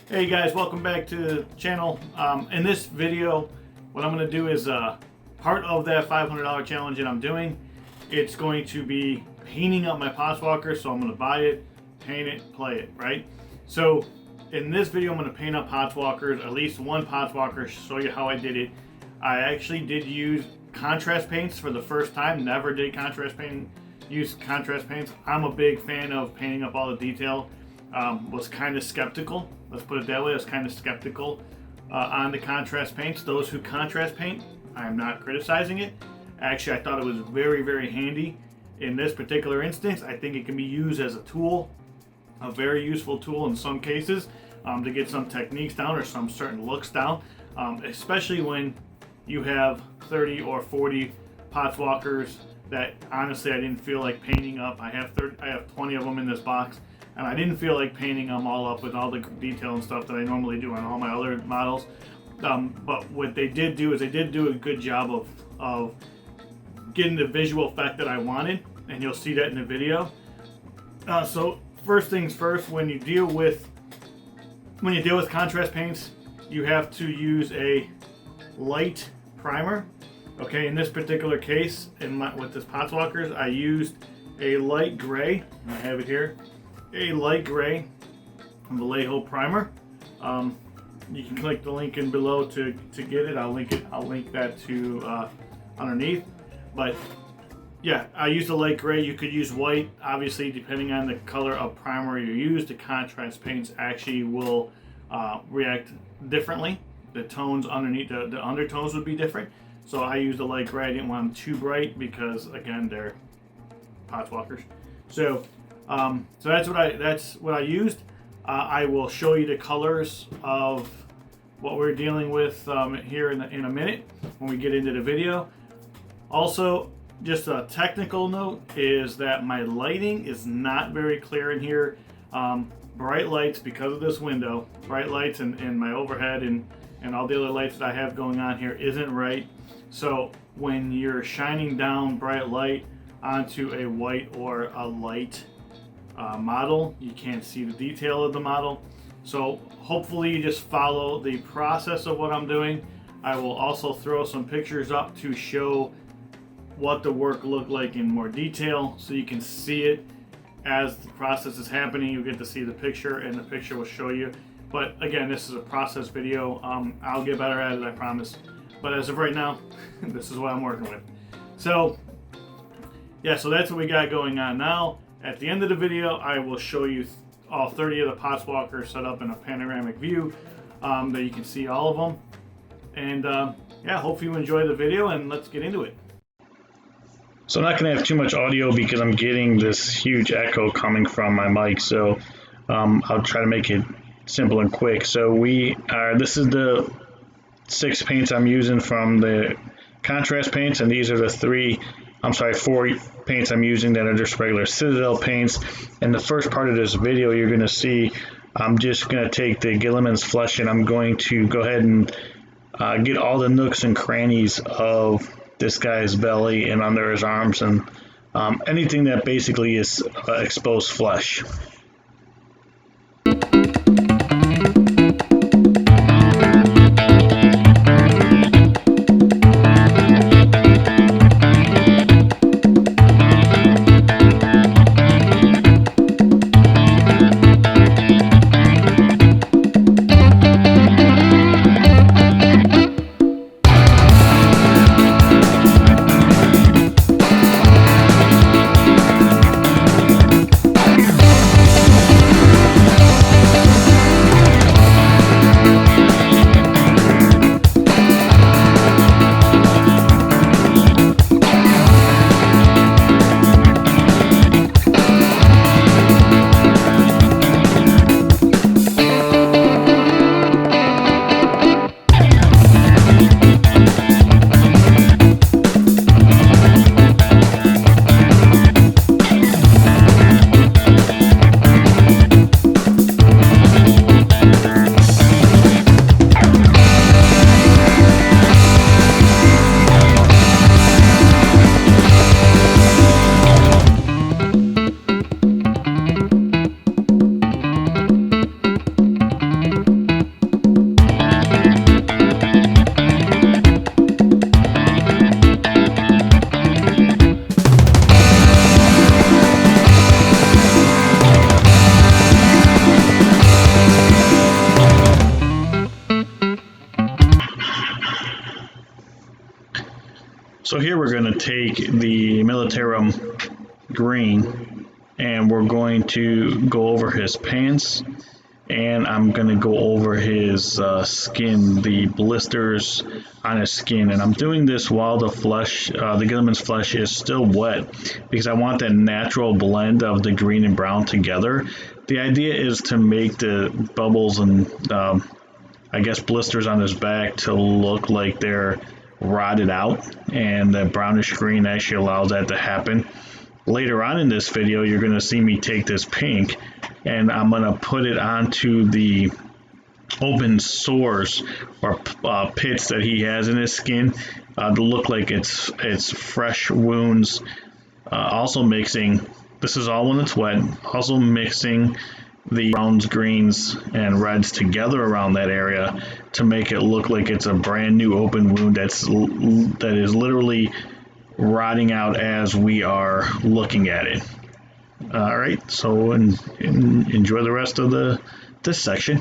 Hey guys, welcome back to the channel. In this video, what I'm going to do is part of that $500 challenge that I'm doing. It's going to be painting up my Poxwalker, so I'm going to buy it, paint it, play it, right? So in this video, I'm going to paint up Poxwalkers, at least one Poxwalker, show you how I did it. I actually did use contrast paints for the first time, never did use contrast paints. I'm a big fan of painting up all the detail. Was kind of skeptical, let's put it that way. I was kind of skeptical on the contrast paints. Those who contrast paint, I'm not criticizing it. Actually, I thought it was very, very handy in this particular instance. I think it can be used as a tool, a very useful tool in some cases, to get some techniques down or some certain looks down, especially when you have 30 or 40 Poxwalkers that honestly I didn't feel like painting up. I have 20 of them in this box. And I didn't feel like painting them all up with all the detail and stuff that I normally do on all my other models. But what they did do is they did do a good job of getting the visual effect that I wanted, and you'll see that in the video. So first things first, when you deal with contrast paints, you have to use a light primer. Okay, in this particular case, with this Poxwalkers, I used a light gray. I have it here. A light gray Vallejo primer. You can click the link in below to get it. I'll link that to underneath. But yeah, I used a light gray. You could use white, obviously, depending on the color of primer you use. The contrast paints actually will react differently. The tones underneath, the undertones would be different. So I used a light gray. I didn't want them too bright because, again, they're Poxwalkers. So that's what I used. I will show you the colors of what we're dealing with here in a minute when we get into the video. Also, just a technical note is that my lighting is not very clear in here. Bright lights, because of this window, bright lights and my overhead and all the other lights that I have going on here isn't right. So when you're shining down bright light onto a white or a light model, you can't see the detail of the model. So hopefully you just follow the process of what I'm doing. I will also throw some pictures up to show what the work looked like in more detail, so you can see it as the process is happening. You get to see the picture, and the picture will show you. But again, this is a process video. I'll get better at it, I promise. But as of right now, this is what I'm working with. So yeah, so that's what we got going on now. At the end of the video, I will show you all 30 of the Poxwalkers set up in a panoramic view, that you can see all of them. And yeah, hope you enjoy the video, and let's get into it. So I'm not going to have too much audio because I'm getting this huge echo coming from my mic, so I'll try to make it simple and quick. So this is the 6 paints I'm using from the contrast paints, and these are the 4 paints I'm using that are just regular Citadel paints. In the first part of this video, you're going to see I'm just going to take the Gilliman's Flesh, and I'm going to go ahead and get all the nooks and crannies of this guy's belly and under his arms, and anything that basically is exposed flesh. So here we're going to take the Militarum green and we're going to go over his pants, and I'm going to go over his skin, the blisters on his skin. And I'm doing this while the flesh, the Guilliman's flesh is still wet, because I want that natural blend of the green and brown together. The idea is to make the bubbles and I guess blisters on his back to look like they're rotted out, and the brownish green actually allows that to happen. Later on in this video, you're going to see me take this pink and I'm going to put it onto the open sores or pits that he has in his skin to look like it's fresh wounds. Also mixing, this is all when it's wet, also mixing the browns, greens, and reds together around that area to make it look like it's a brand new open wound that is literally rotting out as we are looking at it. All right, so enjoy the rest of this section.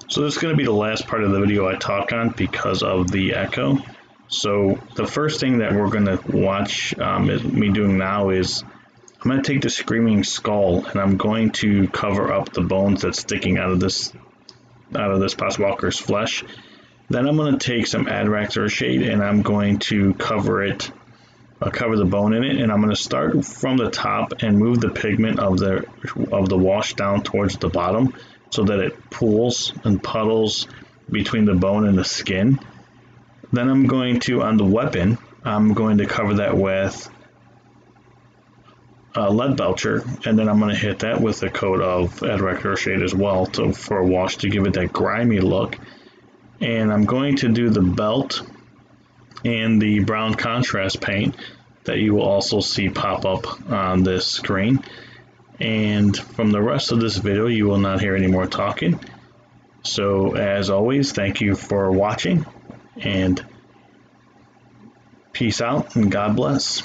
So this is going to be the last part of the video I talk on because of the echo. So the first thing that we're going to watch me doing now is I'm going to take the Screaming Skull and I'm going to cover up the bones that's sticking out of this Poxwalker's flesh. Then I'm going to take some Adraxor shade and I'm going to cover the bone in it, and I'm going to start from the top and move the pigment of the wash down towards the bottom so that it pools and puddles between the bone and the skin. Then I'm going to, on the weapon, I'm going to cover that with lead belcher, and then I'm going to hit that with a coat of Adraxor shade as well for a wash to give it that grimy look. And I'm going to do the belt and the brown contrast paint that you will also see pop up on this screen. And from the rest of this video, you will not hear any more talking. So as always, thank you for watching, and peace out and God bless.